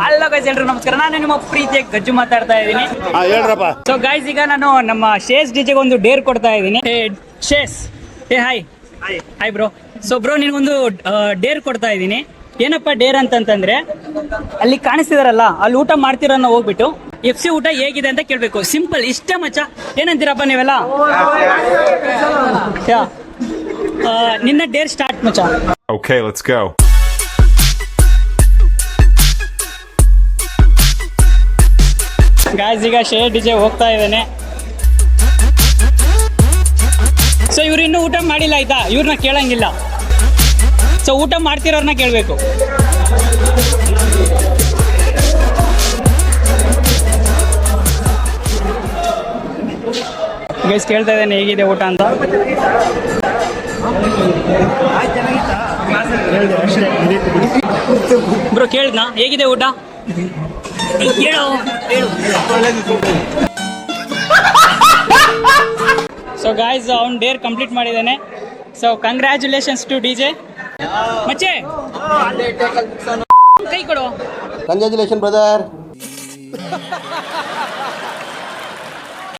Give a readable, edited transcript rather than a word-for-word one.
Hello guys, ಎಲ್ರು ನಮಸ್ಕಾರ. ನಾನು ನಿಮ್ಮ ಪ್ರೀತಿಯ ಗಜ್ಜು ಮಾತಾಡ್ತಾ ಇದ್ದೀನಿ. ಹೇಳ್ರಪ್ಪ. ಸೊ ಗೈಸ್, ಈಗ ನಾನು ನಮ್ಮ ಶೇಸ್ ಡಿಜೆಗೆ ಒಂದು ಡೇರ್ ಕೊಡ್ತಾ ಇದ್ದೀನಿ. ಶೇಸ್, hi hi bro. So bro, ನಿನ್ಗೊಂದು ಡೇರ್ ಕೊಡ್ತಾ ಇದ್ದೀನಿ. ಏನಪ್ಪ ಡೇರ್ ಅಂತಂತಂದ್ರೆ, ಅಲ್ಲಿ ಕಾಣಿಸ್ತಿದಾರಲ್ಲ, ಅಲ್ಲಿ ಊಟ ಮಾಡ್ತಿರೋ ಹೋಗ್ಬಿಟ್ಟು FC ಊಟ ಹೇಗಿದೆ ಅಂತ ಕೇಳ್ಬೇಕು. ಸಿಂಪಲ್, ಇಷ್ಟೇ ಮಚ್ಚ. ಏನಂತೀರಪ್ಪ ನೀವೆಲ್ಲ? ನಿನ್ನ ಡೇರ್ ಸ್ಟಾರ್ಟ್ ಮಚ್ಚ. Okay, let's go. ಗಾಯ್ಸ್, ಈಗ ಶೇರ್ ಡಿಜೆ ಹೋಗ್ತಾ ಇದ್ದಾನೆ. ಸೊ ಇವ್ರು ಇನ್ನೂ ಊಟ ಮಾಡಿಲ್ಲ, ಆಯ್ತಾ? ಇವ್ರನ್ನ ಕೇಳಂಗಿಲ್ಲ. ಸೊ ಊಟ ಮಾಡ್ತಿರೋರ್ನ ಕೇಳಬೇಕು. ಗೈಸ್, ಕೇಳ್ತಾ ಇದ್ದಾನೆ ಹೇಗಿದೆ ಊಟ ಅಂತ. ಬ್ರೋ, ಕೇಳಿದ್ನಾ ಹೇಗಿದೆ ಊಟ? ಸೊ ಗಾಯ್ಸ್, ಅವ್ನು ಡೇರ್ ಕಂಪ್ಲೀಟ್ ಮಾಡಿದ್ದಾನೆ. ಸೊ ಕಂಗ್ರ್ಯಾಚುಲೇಷನ್ಸ್ ಟು ಡಿಜೆ ಮಚ್ಚೆ. ಕೈ ಕೊಡು. Congratulation brother.